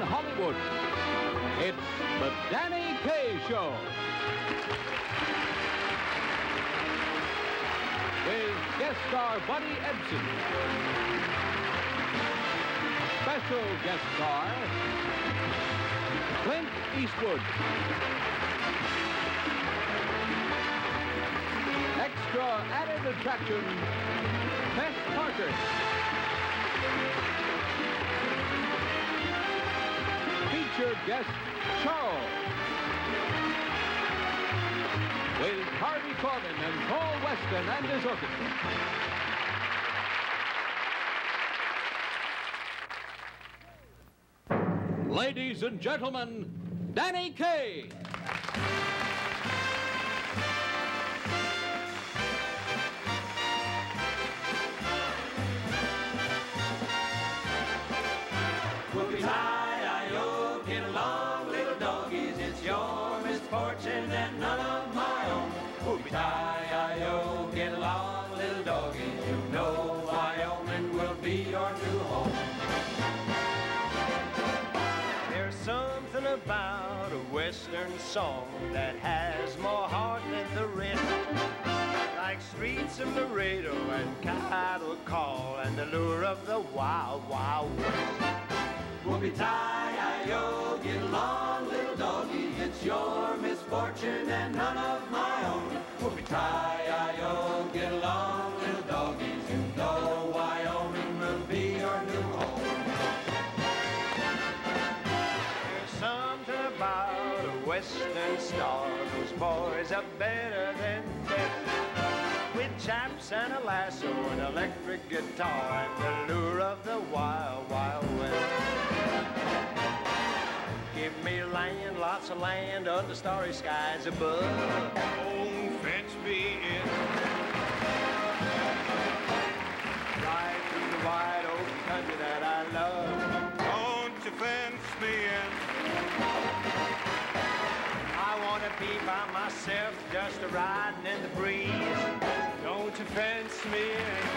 Hollywood. It's the Danny Kaye Show. With guest star Buddy Ebsen. Special guest star Clint Eastwood. Extra added attraction, Fess Parker. Featured guest, Charo. With Harvey Corbin and Paul Weston and his orchestra. Ladies and gentlemen, Danny Kaye. Whoopie-hi-yo, get along, little doggies. It's your misfortune and none of my own. Whoopie-hi-yo, get along, little doggies. You know Wyoming will be your new home. There's something about a western song that has more heart than the rest. Like streets of Laredo and cattle call and the lure of the wild, wild west. Whoopie-hi-yo, get along, little doggy. It's your misfortune and none of my own. Whoopie-hi-yo, get along, little doggies. You know Wyoming will be your new home. There's something about a western star. Those boys are better than best. With chaps and a lasso, an electric guitar, and the lure of the wild, wild west. Give me land, lots of land, under starry skies above. Oh, fence me in. Ride through the wide open country that I love. Don't you fence me in. I want to be by myself, just a riding in the breeze. Don't you fence me in.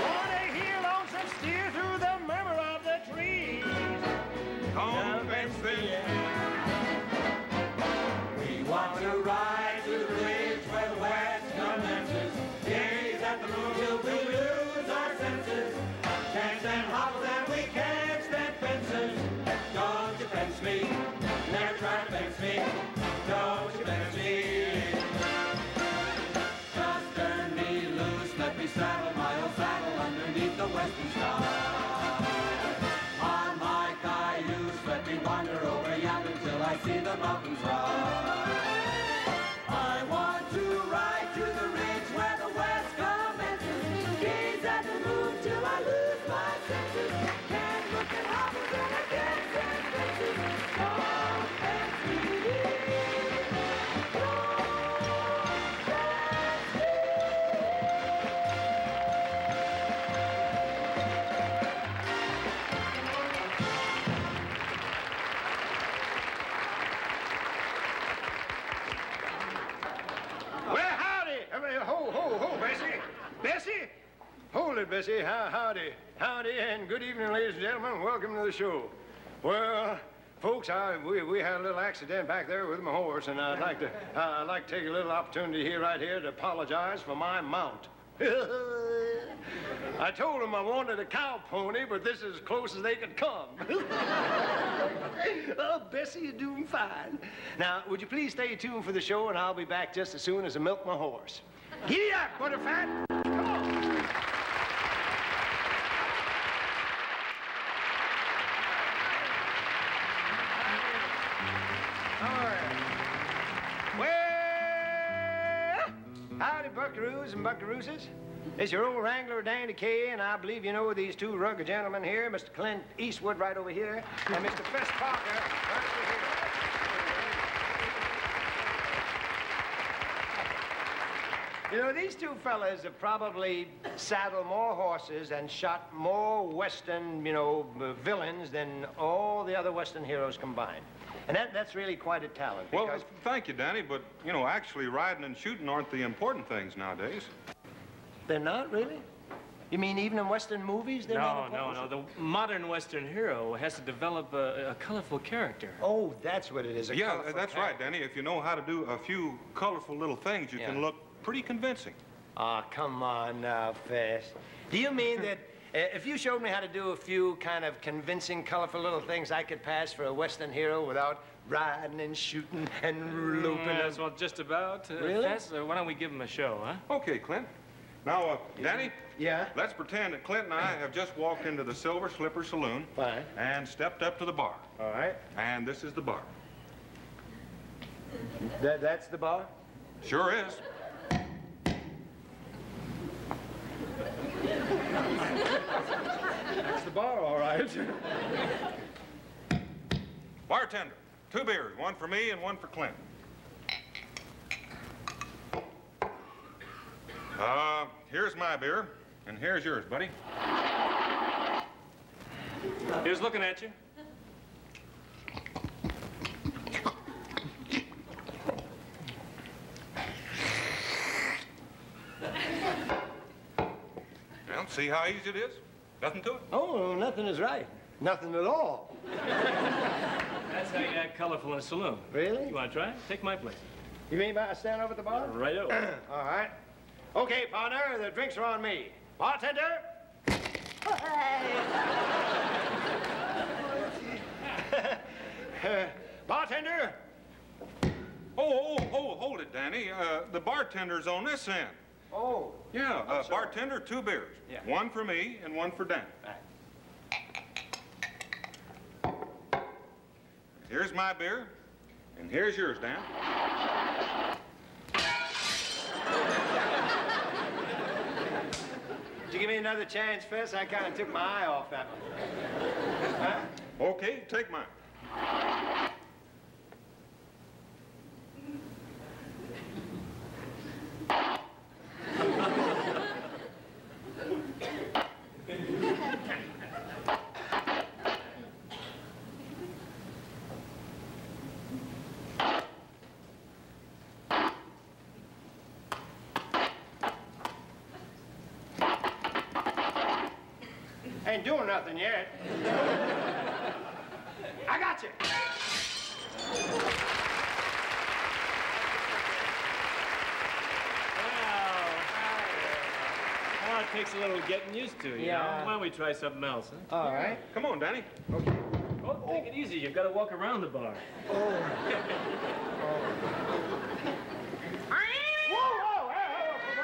Want to hear lonesome steer through the murmur of the trees. Don't fence me in. We want to ride to the ridge where the west commences. Gaze at the moon till we lose our senses. Can't stand hobbles and we can't stand fences. Don't you fence me. Never try to fence me. Don't you fence me. Just turn me loose. Let me saddle my old saddle underneath the western sky. On my cayuse, let me wander over yonder till I see the mountains rise. I want to ride to the ridge where the west commences. Gaze at the moon till I lose my senses. Can't look at hobbles and I can't stand fences. Don't fence me. Bessie? Hold it, Bessie. Howdy. Howdy, and good evening, ladies and gentlemen. Welcome to the show. Well, folks, we had a little accident back there with my horse, and I'd like to take a little opportunity here, right here, to apologize for my mount. I told him I wanted a cow pony, but this is as close as they could come. Oh, Bessie, you're doing fine. Now, would you please stay tuned for the show, and I'll be back just as soon as I milk my horse. Giddy up, Butterfat! Come on! All right. Well, howdy, buckaroos and buckarooses. It's your old wrangler, Danny Kaye, and I believe you know these two rugged gentlemen here, Mr. Clint Eastwood right over here, and Mr. Fess Parker right over here. You know, these two fellas have probably saddled more horses and shot more Western, villains than all the other Western heroes combined. And that's really quite a talent. Well, thank you, Danny, but, actually riding and shooting aren't the important things nowadays. They're not, really? You mean even in Western movies? No. The modern Western hero has to develop a colorful character. Oh, that's what it is. Yeah, that's right, Danny. If you know how to do a few colorful little things, you can look pretty convincing. Oh, come on now, Fess. Do you mean that if you showed me how to do a few kind of convincing, colorful little things, I could pass for a Western hero without riding and shooting and looping? That's well, just about. Really? Fess, why don't we give him a show, huh? Okay, Clint. Now, Danny? Yeah? Let's pretend that Clint and I have just walked into the Silver Slipper Saloon. Fine. And stepped up to the bar. All right. And this is the bar. That's the bar? Sure is. That's the bar, all right. Bartender, 2 beers, 1 for me and 1 for Clint. Here's my beer, and here's yours, buddy. Here's looking at you. Well, see how easy it is? Nothing to it? Oh, nothing is right. Nothing at all. That's how you act colorful in a saloon. Really? You want to try? Take my place. You mean by stand over at the bar? Right over. All right. Okay, partner, the drinks are on me. Bartender? Bartender? Oh, hold it, Danny. The bartender's on this end. Oh. Yeah, bartender, 2 beers. Yeah. 1 for me and 1 for Danny. Right. Here's my beer, and here's yours, Dan. Did you give me another chance, Fess? I kind of took my eye off that one. Huh? Okay, take mine. Ain't doing nothing yet. I got you. Well, it takes a little getting used to, you know? Why don't we try something else, huh? All right. Come on, Danny. Okay. Oh, take it easy. You've got to walk around the bar.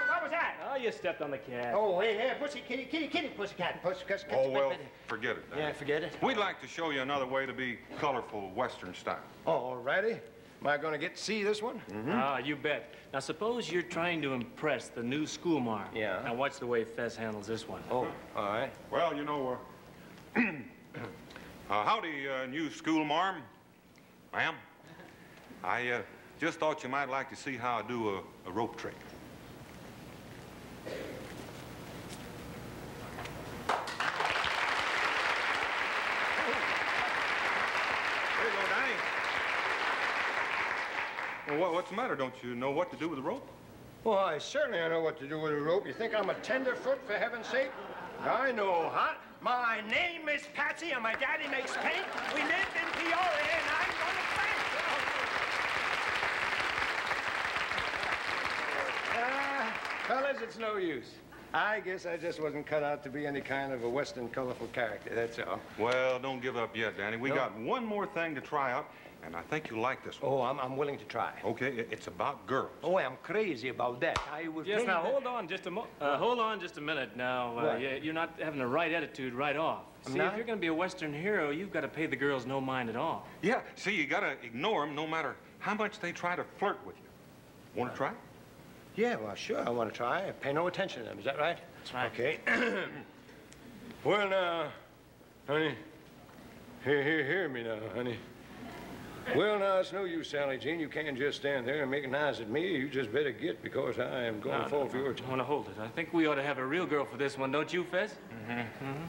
What was that? Oh, you stepped on the cat. Oh, hey, pussy, kitty, pussycat, pussycat. Oh, well, forget it, Danny. Yeah, forget it. We'd like to show you another way to be colorful Western style. All righty. Am I going to get to see this one? Ah, you bet. Now, suppose you're trying to impress the new schoolmarm. Yeah. Now, watch the way Fess handles this one. Oh, all right. Well, you know, howdy, new schoolmarm. Ma'am, I just thought you might like to see how I do a rope trick. There you go, Danny. Well, what's the matter? Don't you know what to do with the rope? Well, I certainly know what to do with a rope. You think I'm a tenderfoot, for heaven's sake? I know, huh? My name is Patsy, and my daddy makes paint. We live in Peoria, and I'm gonna thank. Fellas, it's no use. I guess I just wasn't cut out to be any kind of a Western colorful character, that's all. Well, don't give up yet, Danny. We got one more thing to try out, and I think you'll like this one. Oh, I'm willing to try. Okay, it's about girls. Oh, I'm crazy about that. I was Yes, now, hold on just a minute now. What? You're not having the right attitude right off. See, not? if you're going to be a Western hero, you've got to pay the girls no mind at all. Yeah, see, you gotta ignore them no matter how much they try to flirt with you. Want to try? Yeah, well, sure, I want to try. Pay no attention to them, is that right? That's right. Okay. Well, now, honey, hear me now, honey. Well, now, it's no use, Sally Jean. You can't just stand there and make an eyes at me. You just better get, because I am going to fall for your I want to hold it. I think we ought to have a real girl for this one, don't you, Fess?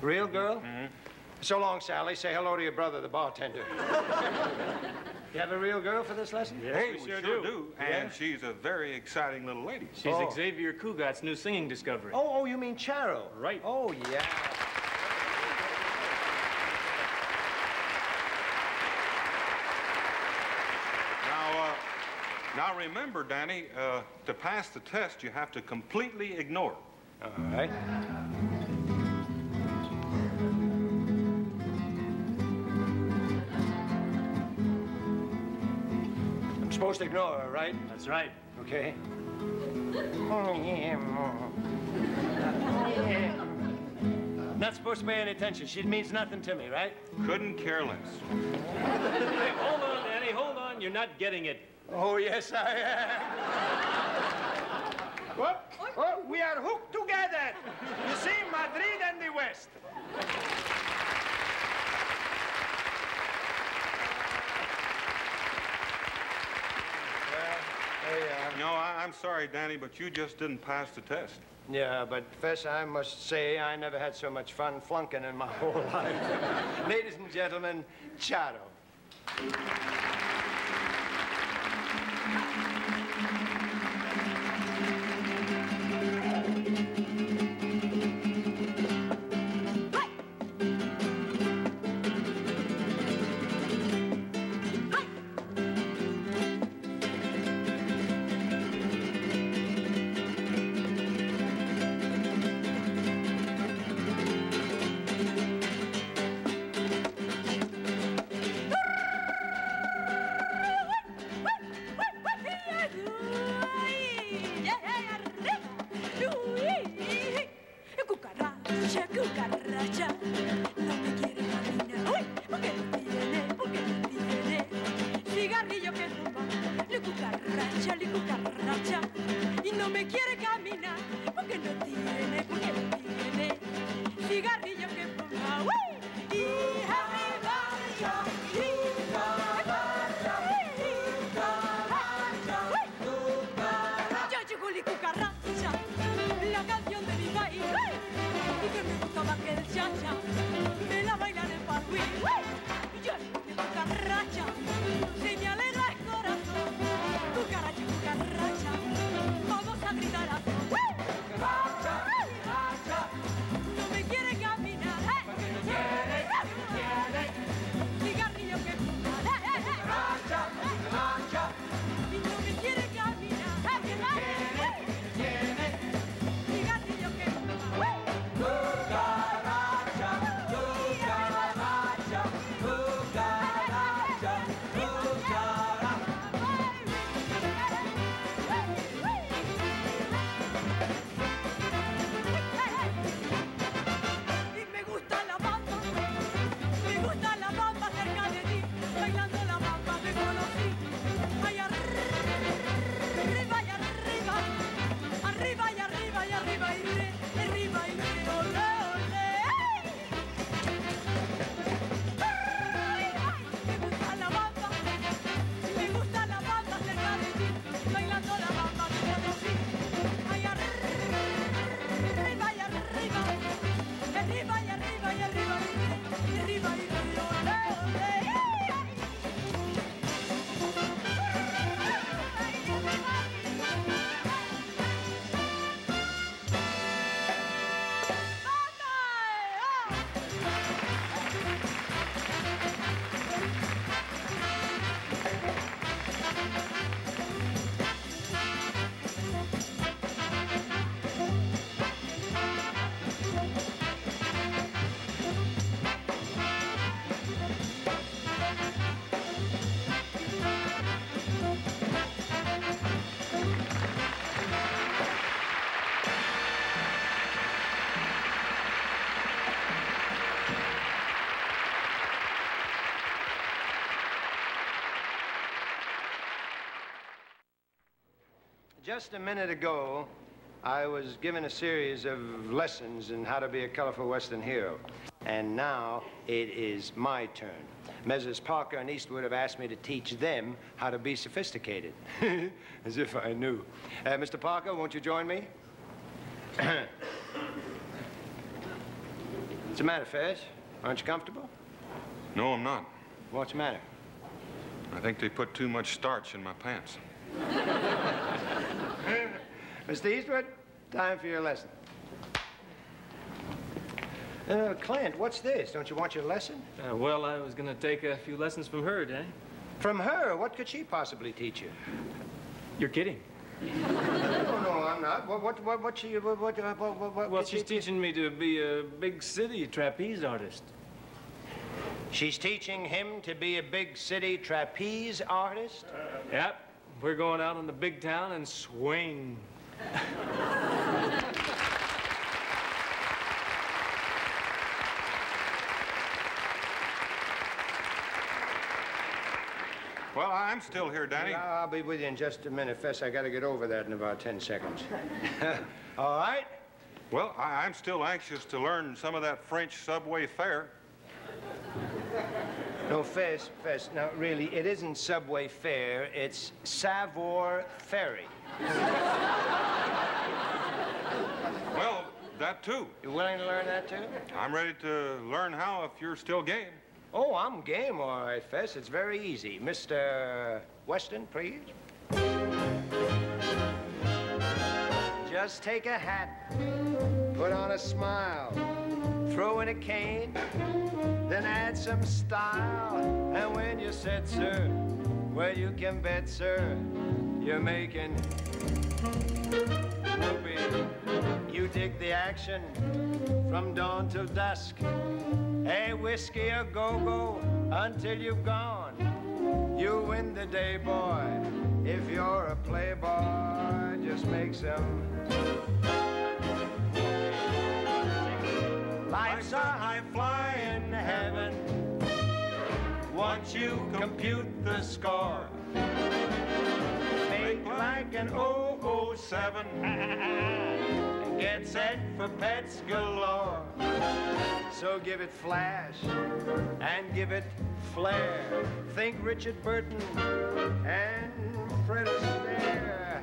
Real girl? So long, Sally. Say hello to your brother, the bartender. You have a real girl for this lesson? Yes, Hey, we we sure sure do. do. And she's a very exciting little lady. She's Xavier Cugat's new singing discovery. Oh, you mean Charo? Right. Oh, yeah. Now remember, Danny, to pass the test, you have to completely ignore it. All right. I'm supposed to ignore her, right? That's right. Okay. Oh, yeah. Not supposed to pay any attention. She means nothing to me, right? Couldn't care less. Hey, hold on, Danny, hold on. You're not getting it. Oh, yes, I am. Oh, we are hooked together. You see, Madrid and the West. No, I'm sorry, Danny, but you just didn't pass the test. Yeah, but Fess, I must say I never had so much fun flunking in my whole life. Ladies and gentlemen, Charo. Cucaracha, no me quiere caminar. Uy, porque no tiene, porque no tiene cigarrillo que fumar. La cucaracha, y no me quiere caminar. Porque no tiene cigarrillo que fumar. Uy, y arriba yo, cucaracha, la canción de mi país. Y que me gustaba que el cha-cha me la bailan en París. Yo soy cucaracha, se me alegra el corazón. Cucaracha, cucaracha, vamos a gritar a todos. Cucaracha, no me quiere caminar. Porque no tiene cigarrillo que fumar. Cucaracha, cucaracha, y no me quiere caminar. Just a minute ago, I was given a series of lessons in how to be a colorful Western hero. And now it is my turn. Messrs. Parker and Eastwood have asked me to teach them how to be sophisticated. As if I knew. Mr. Parker, won't you join me? What's the matter, Fess? Aren't you comfortable? No, I'm not. What's the matter? I think they put too much starch in my pants. Mr. Eastwood, time for your lesson. Clint, what's this? Don't you want your lesson? Well, I was going to take a few lessons from her, Danny. From her? What could she possibly teach you? You're kidding. No, I'm not. Well, she's teaching me to be a big city trapeze artist. She's teaching him to be a big city trapeze artist? Yep. We're going out in the big town and swing. Well, I'm still here, Danny. I'll be with you in just a minute, Fess. I gotta get over that in about 10 seconds. All right? Well, I'm still anxious to learn some of that French subway fare. No, Fess, now really, it isn't subway fare, it's Savour Ferry. Well, that too. You willing to learn that too? I'm ready to learn how if you're still game. Oh, I'm game, all right, Fess. It's very easy. Mr. Weston, please. Just take a hat, put on a smile, throw in a cane, then add some style. And when you said, sir, well, you can bet, sir, you're making whoopee. You dig the action from dawn till dusk. Hey, whiskey or go-go until you've gone. You win the day, boy. If you're a playboy, just make some. Life's a high-flying heaven once you compute the score. Make like an 007 and get set for pets galore. So give it flash and give it flair. Think Richard Burton and Fred Astaire.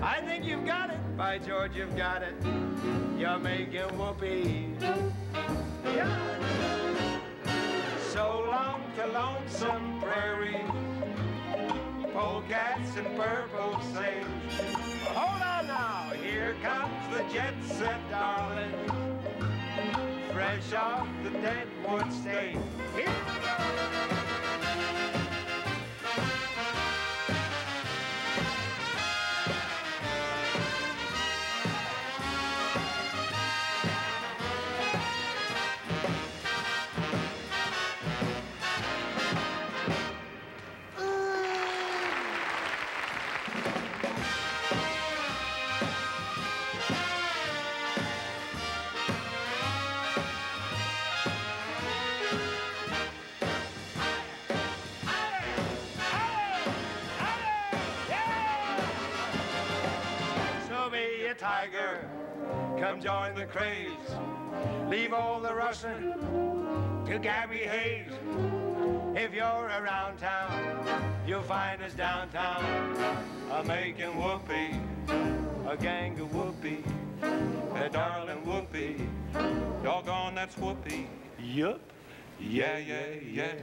I think you've got it. By George, you've got it. You're making whoopee. Yeah. So long to Lonesome Prairie, polecats and purple sage. Hold on now, here comes the jet set, darling. Fresh off the Deadwood stage. Here we go. Tiger, come join the craze. Leave all the rustling to Gabby Hayes. If you're around town, you'll find us downtown, a-making whoopee, a gang of whoopee, a darling whoopee. Doggone, that's whoopee. Yup. Yeah, yeah, yeah.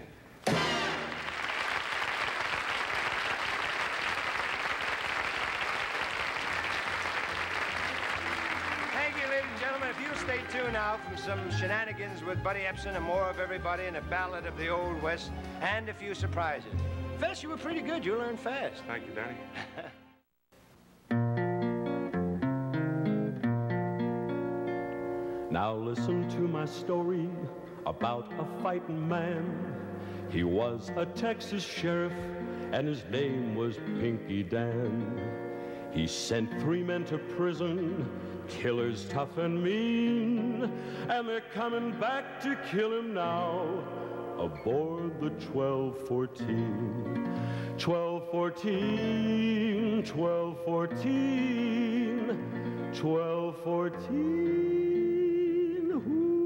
If you'll stay tuned now from some shenanigans with Buddy Ebsen and more of everybody and a ballad of the Old West and a few surprises. Fess, you were pretty good. You learned fast. Thank you, Danny. Now listen to my story about a fighting man. He was a Texas sheriff and his name was Pinky Dan. He sent 3 men to prison, killers tough and mean, and they're coming back to kill him now aboard the 1214. 1214, 1214, 1214, hoo-wee.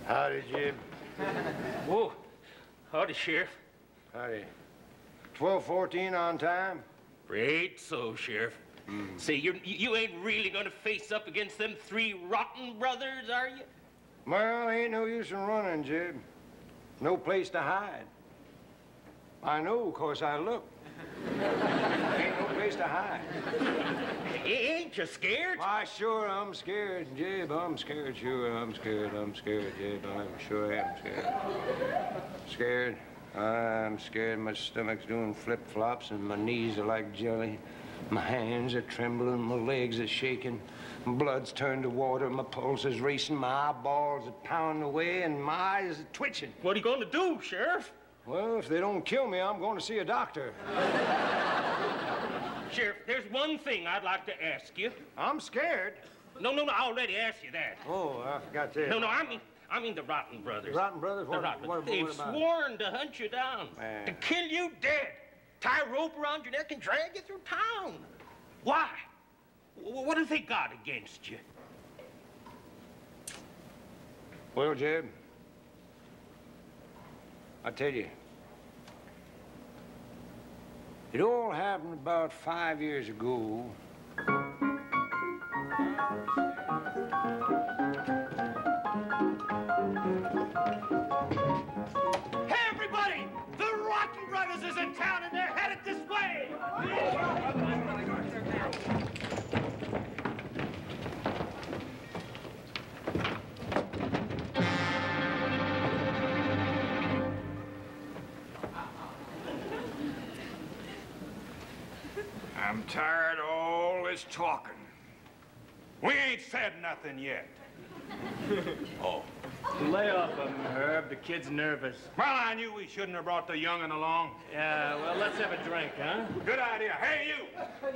Howdy, Jim. Whoa. Howdy, Sheriff. Howdy. 12:14 on time? Great so, Sheriff. Say, you ain't really gonna face up against them three rotten brothers, are you? Well, ain't no use in running, Jim. No place to hide. I know, 'cause I look. Ain't no place to hide. Ain't you scared? Why, sure, I'm scared, Jib. I'm scared, sure, I'm scared. I'm scared, Jib. I'm sure am scared. Scared? I'm scared. My stomach's doing flip-flops and my knees are like jelly. My hands are trembling, my legs are shaking. My blood's turned to water, my pulse is racing, my eyeballs are pounding away, and my eyes are twitching. What are you going to do, Sheriff? Well, if they don't kill me, I'm going to see a doctor. Sheriff, there's one thing I'd like to ask you. I'm scared. No, I already asked you that. Oh, I forgot that. No, I mean the Rotten Brothers. The Rotten Brothers? What about? They've sworn to hunt you down, to kill you dead, tie a rope around your neck and drag you through town. Why? What have they got against you? Well, Jeb, I tell you, it all happened about 5 years ago. Hey, everybody! The Rotten Brothers is in town and they're headed this way! I'm tired of all this talking. We ain't said nothing yet. Oh. Lay off of him, Herb. The kid's nervous. Well, I knew we shouldn't have brought the young'un along. Yeah, well, let's have a drink, huh? Good idea. Hey, you!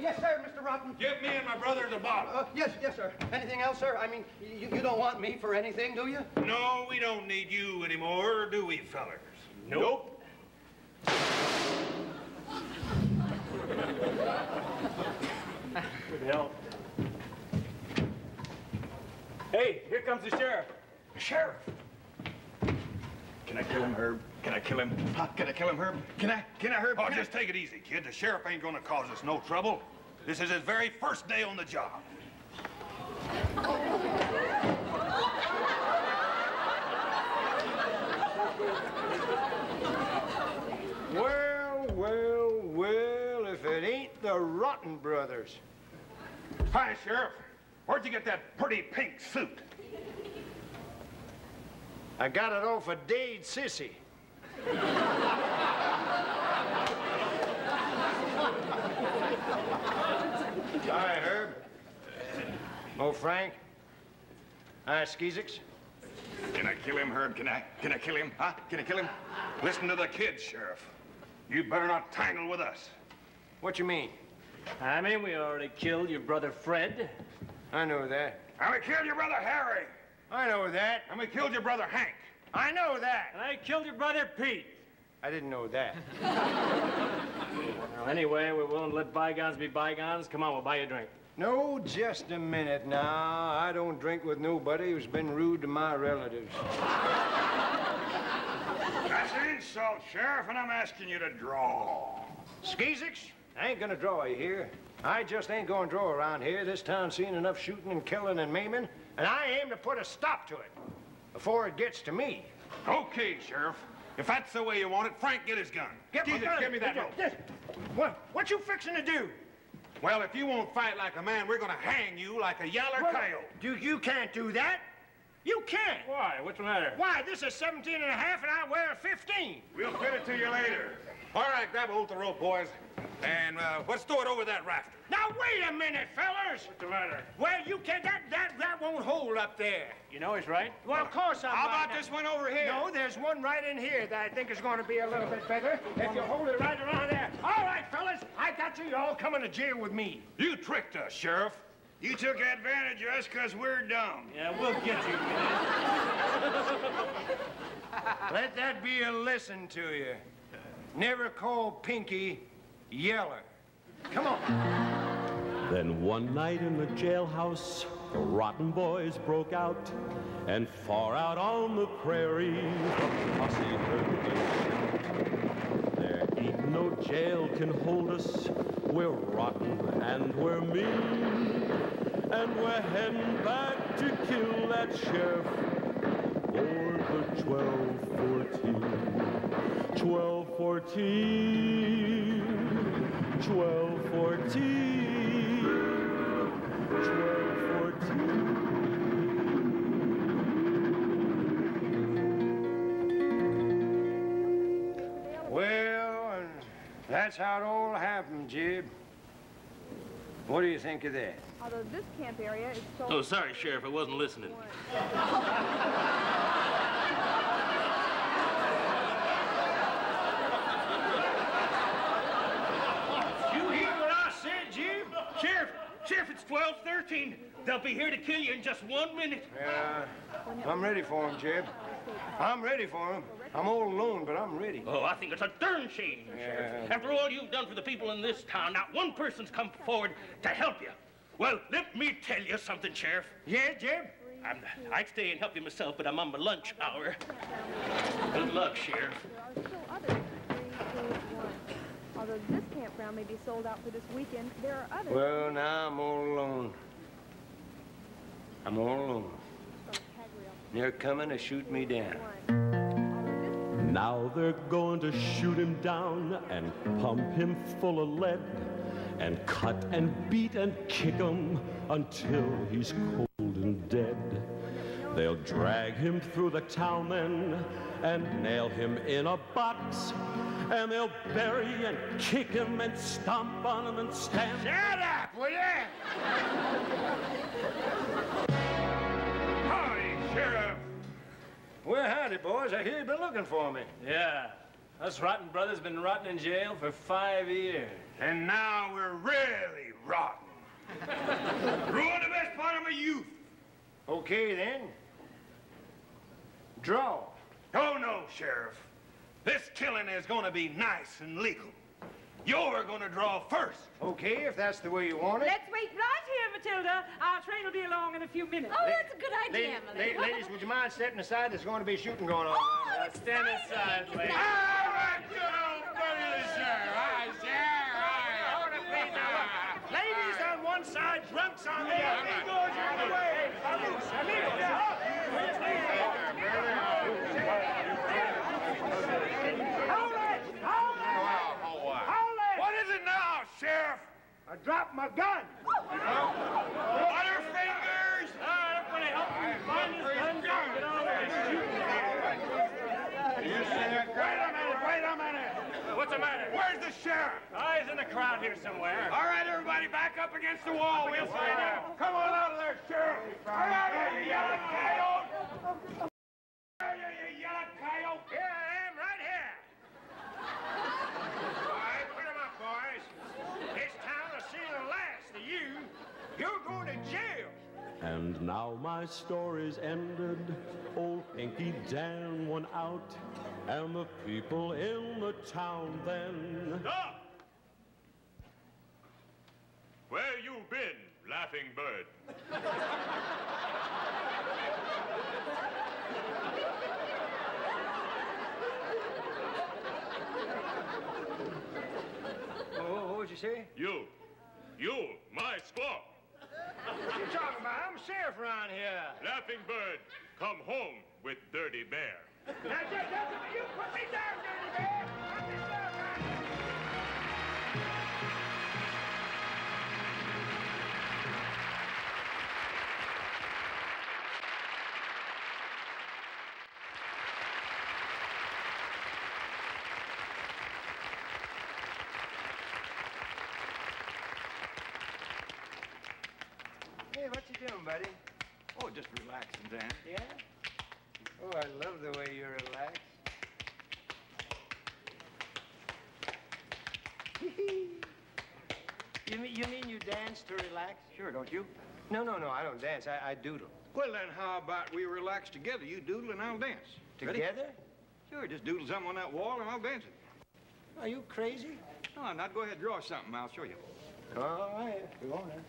Yes, sir, Mr. Rotten. Give me and my brother the bottle. Yes, sir. Anything else, sir? I mean, you don't want me for anything, do you? No, we don't need you anymore, do we, fellers? Nope. Good help. Hey, here comes the sheriff. Sheriff! Can I kill him, Herb? Can I kill him? Huh? Can I kill him, Herb? Can I, Herb? Oh, just take it easy, kid. The sheriff ain't gonna cause us no trouble. This is his very first day on the job. Well, if it ain't the Rotten Brothers. Hi, Sheriff. Where'd you get that pretty pink suit? I got it off a Dade sissy. Hi, Herb. Oh, Frank. Hi, Skeezix. Can I kill him, Herb? Can I kill him? Huh? Can I kill him? Listen to the kids, Sheriff. You better not tangle with us. What you mean? I mean, we already killed your brother Fred. I know that. And we killed your brother Harry. I know that. And we killed your brother Hank. I know that. And I killed your brother Pete. I didn't know that. Well, anyway, we're willing to let bygones be bygones. Come on, we'll buy you a drink. No, just a minute now. I don't drink with nobody who's been rude to my relatives. That's an insult, Sheriff, and I'm asking you to draw. Skeezix, I ain't gonna draw you here. I just ain't gonna draw around here. This town's seen enough shooting and killing and maiming, and I aim to put a stop to it before it gets to me. Okay, Sheriff. If that's the way you want it, Frank, get his gun. Get my Jesus, gun. give me that rope. What you fixing to do? Well, if you won't fight like a man, we're gonna hang you like a yaller coyote. You can't do that. You can't. Why? What's the matter? Why, this is 17 and a half and I wear a 15. We'll fit it to you later. All right, grab a hold of the rope, boys. And let's throw it over that rafter. Now, wait a minute, fellas. What's the matter? Well, you can't, that won't hold up there. You know he's right. Well, of course I'm How right. about this one over here? No, there's one right in here that I think is going to be a little bit better if you hold it right around there. All right, fellas, I got you. You're all coming to jail with me. You tricked us, Sheriff. You took advantage of us because we're dumb. Yeah, we'll get you, Let that be a lesson to you. Never call Pinky Yeller. Come on. Then one night in the jailhouse, the rotten boys broke out, and far out on the prairie, the posse heard them shout. There ain't no jail can hold us, we're rotten and we're mean, and we're heading back to kill that sheriff for the 1214. 1214. 1214. 1214. Well, and that's how it all happened, Jib. What do you think of that? Although this camp area is so... Oh, sorry, Sheriff, I wasn't listening. Sheriff, it's 12:13. They'll be here to kill you in just 1 minute. Yeah, I'm ready for him, Jib. I'm ready for him. I'm all alone, but I'm ready. Oh, I think it's a darn shame, Sheriff. After all you've done for the people in this town, not one person's come forward to help you. Well, let me tell you something, Sheriff. Yeah, Jib? I'd stay and help you myself, but I'm on my lunch hour. Good luck, Sheriff. There are still others. 3, 2, 1. Although this campground may be sold out for this weekend, there are others. Well, now I'm all alone. I'm all alone. They're coming to shoot me down. Now they're going to shoot him down and pump him full of lead and cut and beat and kick him until he's cold and dead. They'll drag him through the town then and nail him in a box, and they'll bury and kick him and stomp on him and stamp. Shut up, will ya? Howdy, Sheriff. Well, howdy, boys. I hear you've been looking for me. Yeah. Us rotten brothers been rotting in jail for 5 years. And now we're really rotten. Ruined the best part of my youth. Okay, then. Draw. Oh, no, Sheriff. This killing is going to be nice and legal. You're going to draw first. Okay, if that's the way you want it. Let's wait right here, Matilda. Our train will be along in a few minutes. Oh, that's a good idea, Emily. Ladies, would you mind stepping aside? There's going to be shooting going on. Oh, Stand aside, please. All right, good old buddy, the sheriff. Ladies on one side, drunks on the other. Amigos, you're in the way. Amigos, What is it now, Sheriff? I dropped my gun. Butterfingers! Everybody help me find this gun. Get on there and shoot. Wait a minute. What's the matter? Where's the sheriff? He's in the crowd here somewhere. All right, everybody, back up against the wall. We'll find out. Come on out of there, Sheriff. Come out here, you yellow coyote. You yellow coyote. Here I am, right here. All right, put 'em up, boys. This town will see the last of you. You're going to jail. And now my story's ended. Old Pinky Dan went out, and the people in the town then. Stop! Where you been, laughing bird? What would you say? You, my squaw. What you talking about? I'm sheriff around here. Laughing bird, come home with Dirty Bear. Now, you put me down, Dirty Bear. Put me down, man. buddy? Oh, just relaxing, Dan. Yeah? Oh, I love the way you relax. You mean you dance to relax? Sure, don't you? No, I don't dance. I doodle. Well, then how about we relax together? You doodle and I'll dance. Ready? Together? Sure, just doodle something on that wall and I'll dance it. Are you crazy? No, I'm not. Go ahead, draw something. I'll show you. All right, go on then.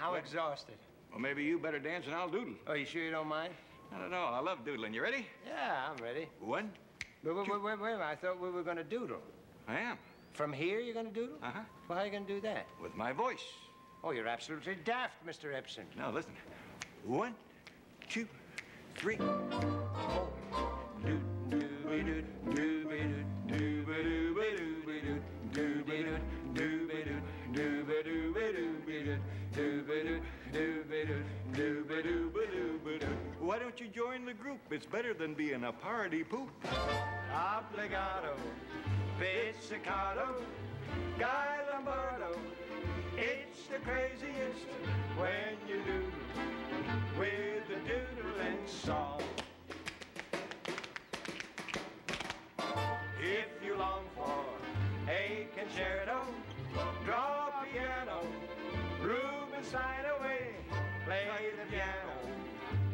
I'm exhausted. Well, maybe you better dance and I'll doodle. Oh, you sure you don't mind? Not at all. I love doodling. You ready? Yeah, I'm ready. One. Wait a minute. I thought we were going to doodle. I am. From here you're going to doodle? Uh-huh. Well, how are you going to do that? With my voice. Oh, you're absolutely daft, Mr. Ebsen. Now, listen. 1, 2, 3. Oh. Do, do, be, do, do, be, do, do, be, do, be, do, be, do, do, be, do, do, be, do, do, be, do, be, do, be, do, do, be, do, do, be, do, do, be, do, be, do, be, do. Why don't you join the group? It's better than being a party poop. Obligato, pizzicato, Guy Lombardo. It's the craziest when you doodle with the doodling song. If you long for a concerto, draw a piano, Rubinstein away, play the piano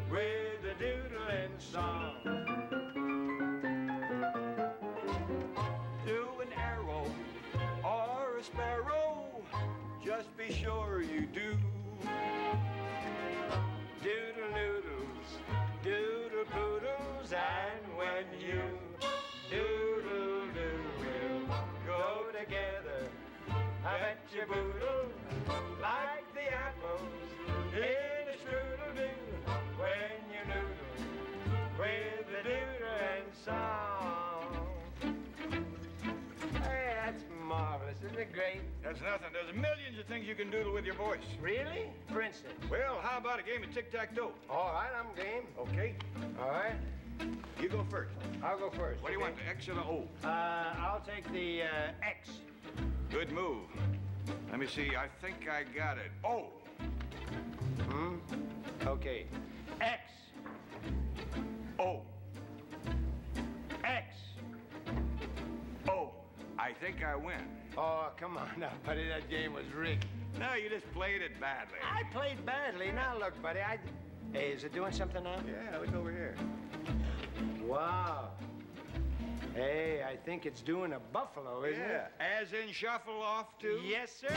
with the doodling song. Do an arrow or a sparrow, just be sure you do. Doodle noodles, doodle poodles, and when you doodle doo will go together. I bet you boodle like the apples in a strudel do when you noodle with the doodling song. Hey, that's marvelous. Isn't it great? That's nothing. There's millions of things you can doodle with your voice. Really? For instance? Well, how about a game of tic-tac-toe? All right, I'm game. Okay. All right. You go first. I'll go first. What do you want, the X or the O? I'll take the X. Good move. Let me see. I think I got it. O. Okay. X. O. X. O. I think I win. Oh, come on now, buddy. That game was rigged. No, you just played it badly. I played badly. Now, look, buddy, Hey, is it doing something now? Yeah, look over here. Wow. Hey, I think it's doing a buffalo, isn't it? As in shuffle off, too? Yes, sir.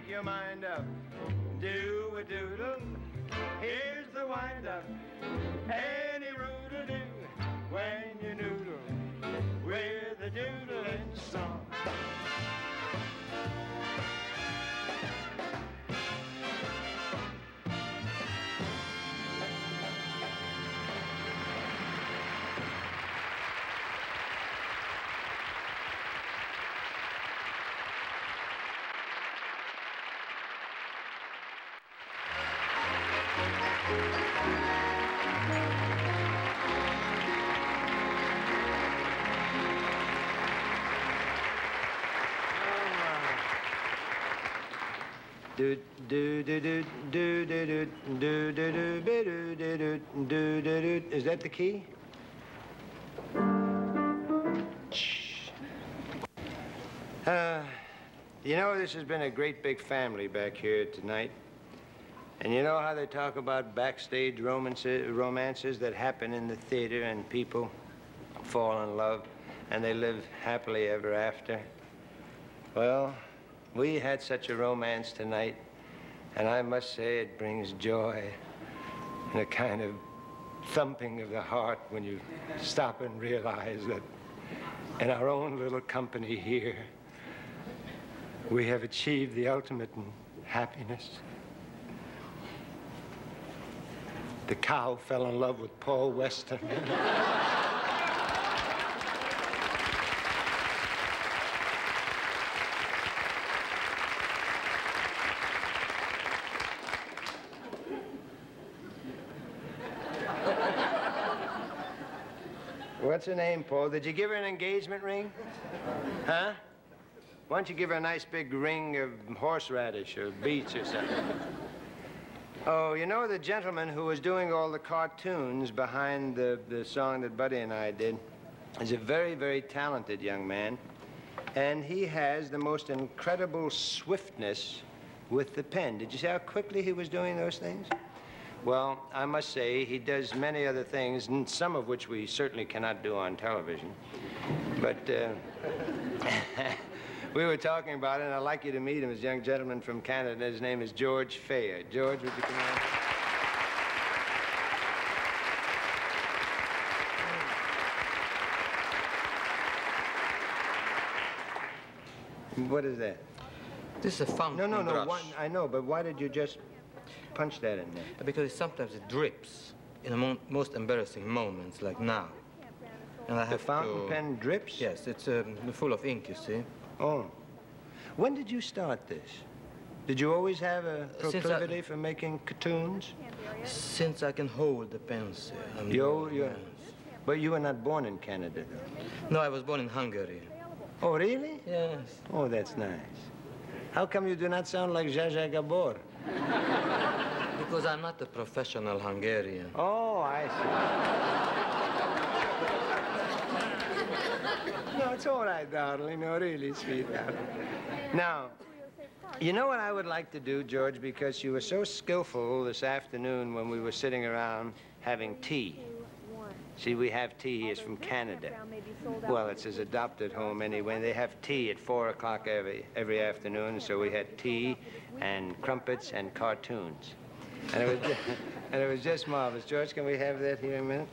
Your mind up, do a doodle. Here's the wind up, any roodle do when you noodle with a doodling song. Do do do do do do do do do do do do do do. Is that the key? You know, this has been a great big family back here tonight. And you know how they talk about backstage romances that happen in the theater and people fall in love and they live happily ever after? Well, we had such a romance tonight, and I must say it brings joy and a kind of thumping of the heart when you stop and realize that in our own little company here, we have achieved the ultimate in happiness. The cow fell in love with Paul Weston. What's her name, Paul? Did you give her an engagement ring? Huh? Why don't you give her a nice big ring of horseradish or beets or something? Oh, you know, the gentleman who was doing all the cartoons behind the song that Buddy and I did is a very, very talented young man. And he has the most incredible swiftness with the pen. Did you see how quickly he was doing those things? Well, I must say, he does many other things, and some of which we certainly cannot do on television. But we were talking about it, and I'd like you to meet him. This young gentleman from Canada. His name is George Kaye. George, would you come on? What is that? This is a fountain No. brush. I know, but why did you just punch that in there? Because sometimes it drips in the most embarrassing moments, like now. And I have the fountain pen drips? Yes, it's full of ink, you see. Oh. When did you start this? Did you always have a proclivity for making cartoons? Since I can hold the pencil. But you were not born in Canada, though. No, I was born in Hungary. Oh, really? Yes. Oh, that's nice. How come you do not sound like Zsa Gabor? Because I'm not a professional Hungarian. Oh, I see. No, it's all right, darling. No, really, sweetheart. Now, you know what I would like to do, George, because you were so skillful this afternoon when we were sitting around having tea. See, we have tea. He is from Canada. Well, it's his adopted home anyway. They have tea at 4 o'clock every afternoon, so we had tea and crumpets and cartoons. And it was just marvelous. George, can we have that here in a minute?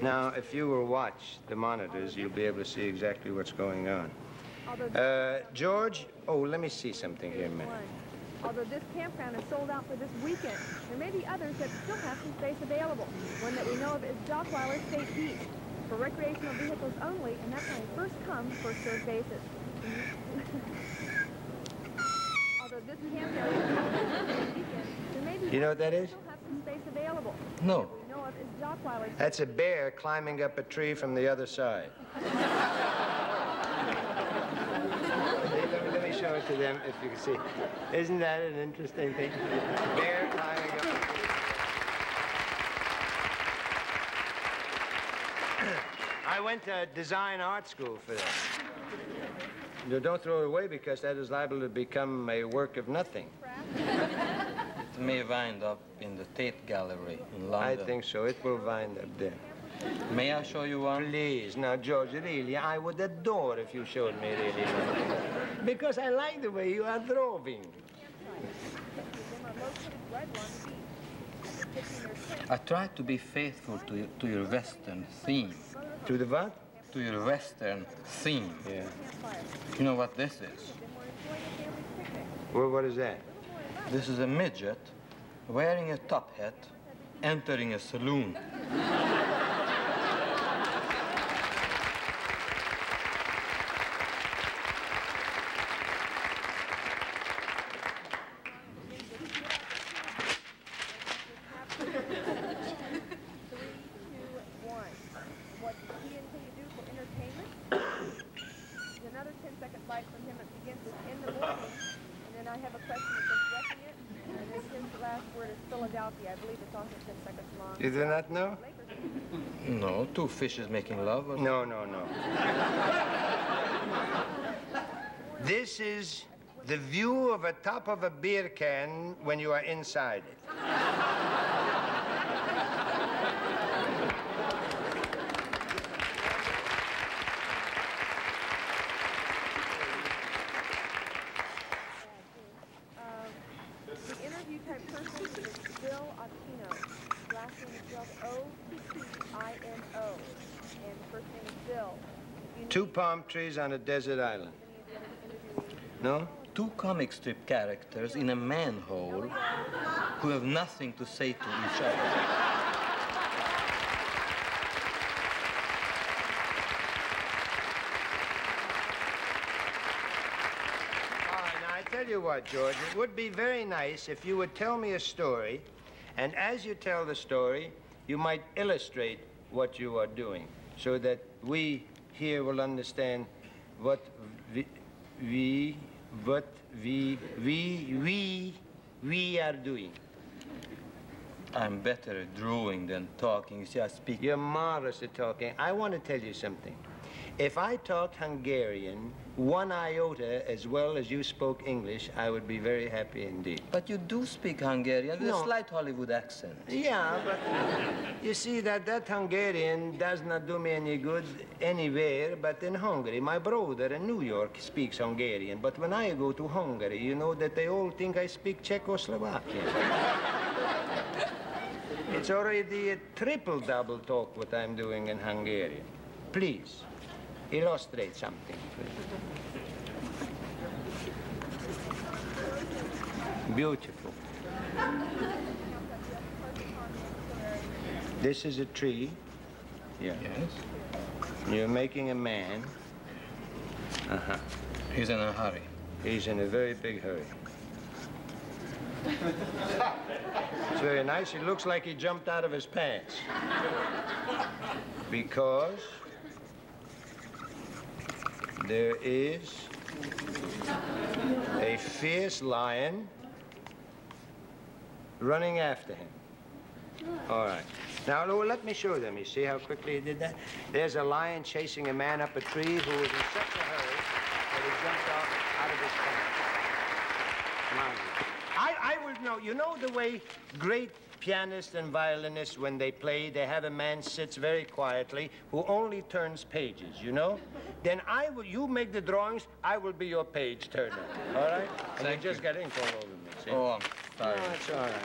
Now, if you will watch the monitors, you'll be able to see exactly what's going on. George, let me see something here a minute. Although this campground is sold out for this weekend, there may be others that still have some space available. One that we know of is Dockweiler State East, for recreational vehicles only, and that's on a first-come, first-served basis. Although this campground is sold out for this weekend, there may be You know what that is? still have some space available. No. What we know of is Dockweiler. That's a bear climbing up a tree from the other side. Let me show it to them, if you can see. Isn't that an interesting thing? Bear climbing up a tree. I went to design art school for that. No, don't throw it away, because that is liable to become a work of nothing. It may wind up in the Tate Gallery in London. I think so. It will wind up there. May I show you one? Please. Now, George, really, I would adore if you showed me really one. Because I like the way you are drawing. I tried to be faithful to your Western theme. To the what? To your Western theme. Yeah. You know what this is? Well, what is that? This is a midget wearing a top hat entering a saloon. You do not know? No, two fishes making love? Or no. This is the view of the top of a beer can when you are inside it. The interview type person is Bill Occhino. Last name is spelled O-T-T-I-N-O. And first name is Bill. Two palm trees on a desert island. No? Two comic strip characters in a manhole who have nothing to say to each other. I tell you what, George, it would be very nice if you would tell me a story, and as you tell the story, you might illustrate what you are doing, so that we here will understand what we are doing. I'm better at drawing than talking. You see, I speak... You're marvelous at talking. I want to tell you something. If I talked Hungarian, one iota as well as you spoke English, I would be very happy indeed. But you do speak Hungarian with a slight Hollywood accent. Yeah, but you see that Hungarian does not do me any good anywhere but in Hungary. My brother in New York speaks Hungarian, but when I go to Hungary, you know that they all think I speak Czechoslovakian. It's already a triple-double talk what I'm doing in Hungarian. Please. Illustrate something. Beautiful. This is a tree. Yeah. Yes. You're making a man. Uh-huh. He's in a hurry. He's in a very big hurry. It's very nice. He looks like he jumped out of his pants. Because there is a fierce lion running after him. All right. Now, let me show them. You see how quickly he did that? There's a lion chasing a man up a tree who was in such a hurry that he jumped out of his pants. I would know. You know the way great pianists and violinists, when they play, they have a man sits very quietly who only turns pages, you know? Then you make the drawings, I will be your page turner, all right? And you just get ink all over me, see? Oh, I'm sorry. No, it's all right.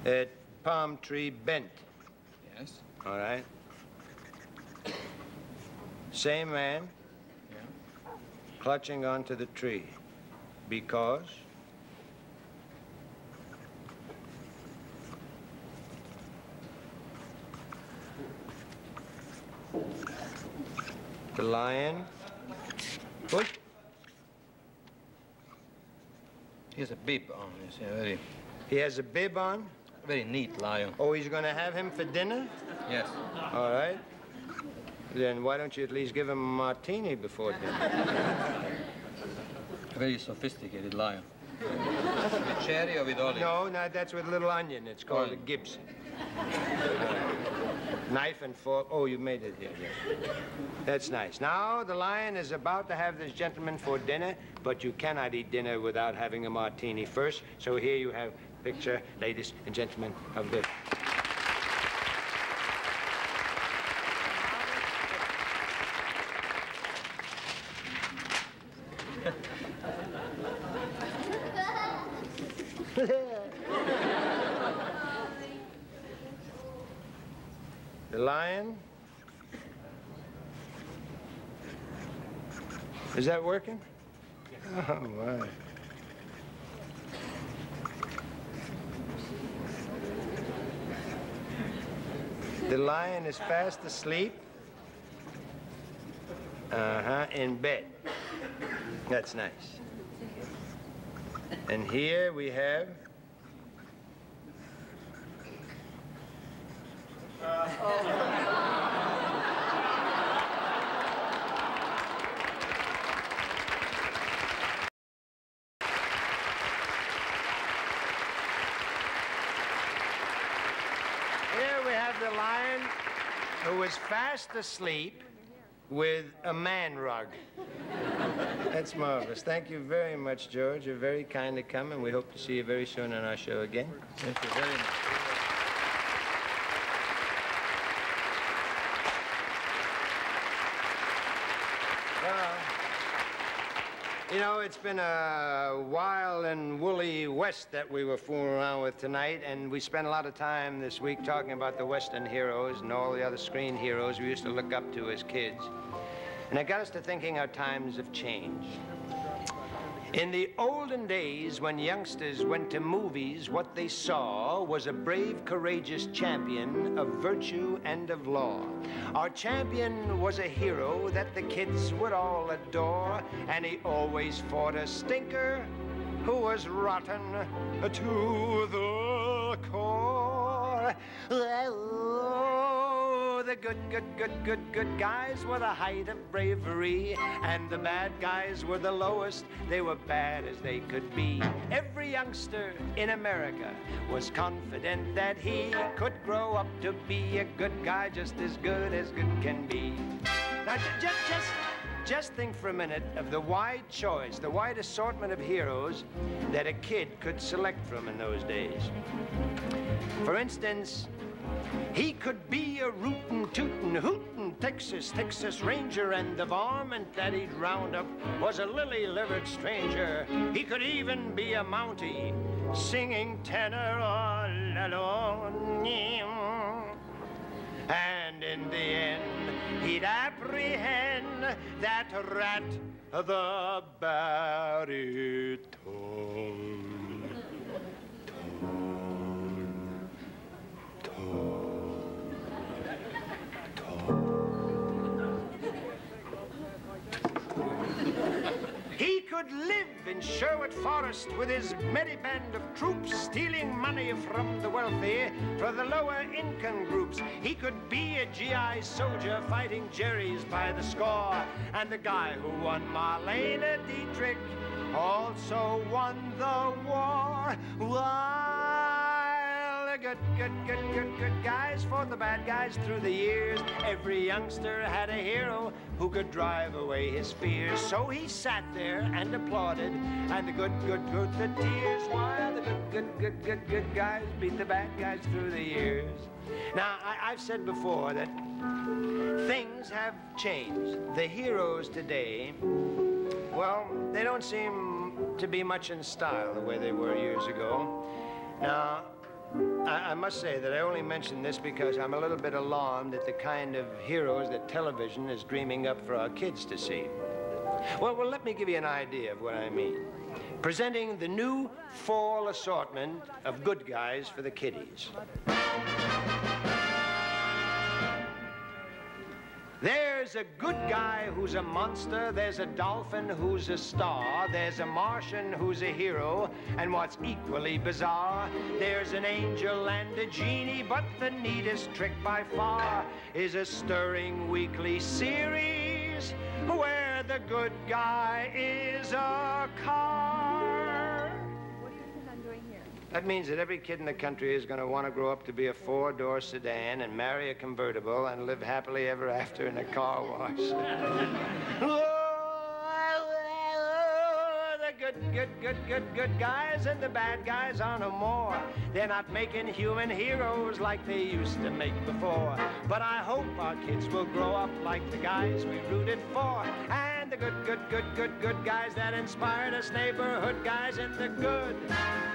A palm tree bent. Yes. All right. Same man. Yeah. Clutching onto the tree. Because the lion. What? He has a bib on. You see, very. He has a bib on? Very neat lion. Oh, he's going to have him for dinner? Yes. All right. Then why don't you at least give him a martini before dinner? A very sophisticated lion. With cherry or with olive? No, that's with little onion. It's called a Gibson. Knife and fork. Oh, you made it here, yes. That's nice. Now, the lion is about to have this gentleman for dinner, but you cannot eat dinner without having a martini first. So here you have a picture, ladies and gentlemen, of the... The lion. Is that working? Oh, my. The lion is fast asleep. In bed. That's nice. And here we have... Here we have the lion who was fast asleep with a man rug. That's marvelous. Thank you very much, George. You're very kind to come, and we hope to see you very soon on our show again. Thank you very much. You know, it's been a wild and woolly West that we were fooling around with tonight, and we spent a lot of time this week talking about the Western heroes and all the other screen heroes we used to look up to as kids. And it got us to thinking our times have changed. In the olden days, when youngsters went to movies, what they saw was a brave, courageous champion of virtue and of law. Our champion was a hero that the kids would all adore, and he always fought a stinker who was rotten to the core. Oh, the good guys were the height of bravery, and the bad guys were the lowest. They were bad as they could be. Every youngster in America was confident that he could grow up to be a good guy, just as good can be. Now, just think for a minute of the wide choice, the wide assortment of heroes that a kid could select from in those days. For instance, he could be a rootin', tootin', hootin' Texas Ranger, and the varmint that he'd round up was a lily-livered stranger. He could even be a Mountie, singing tenor all alone. And in the end, he'd apprehend that rat, the baritone. He could live in Sherwood Forest with his merry band of troops, stealing money from the wealthy for the lower income groups. He could be a GI soldier fighting Jerry's by the score, and the guy who won Marlene Dietrich also won the war. While the good guys fought the bad guys through the years, every youngster had a hero who could drive away his fears. So he sat there and applauded, and the good the tears, while the good guys beat the bad guys through the years. Now, I've said before that things have changed. The heroes today, well, they don't seem to be much in style the way they were years ago. Now, I must say that I only mention this because I'm a little bit alarmed at the kind of heroes that television is dreaming up for our kids to see. Well, let me give you an idea of what I mean. Presenting the new fall assortment of good guys for the kiddies. There's a good guy who's a monster, there's a dolphin who's a star, there's a Martian who's a hero, and what's equally bizarre, there's an angel and a genie, but the neatest trick by far is a stirring weekly series where the good guy is a car. What do you intend on doing here? That means that every kid in the country is going to want to grow up to be a four-door sedan and marry a convertible and live happily ever after in a car wash. The good guys and the bad guys are no more. They're not making human heroes like they used to make before. But I hope our kids will grow up like the guys we rooted for. And the good guys that inspired us neighborhood guys in the good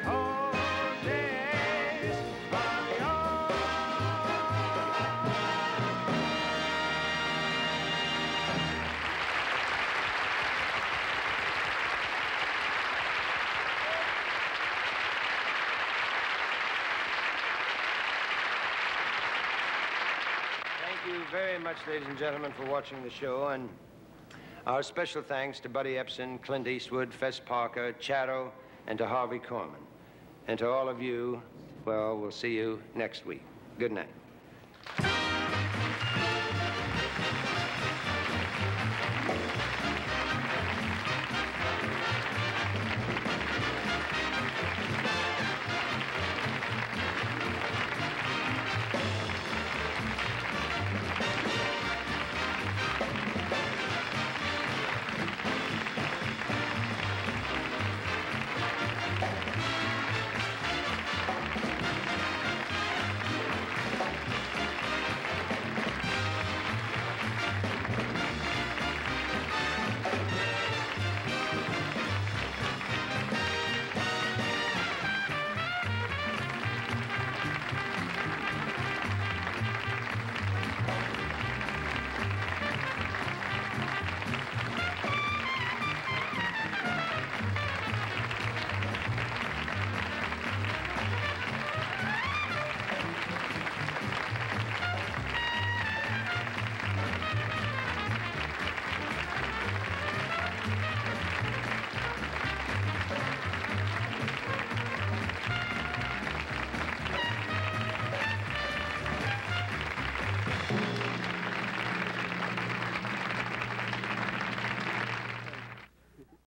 old days of yore. Thank you very much, ladies and gentlemen, for watching the show, and our special thanks to Buddy Ebsen, Clint Eastwood, Fess Parker, Charo, and to Harvey Korman. And to all of you, well, we'll see you next week. Good night.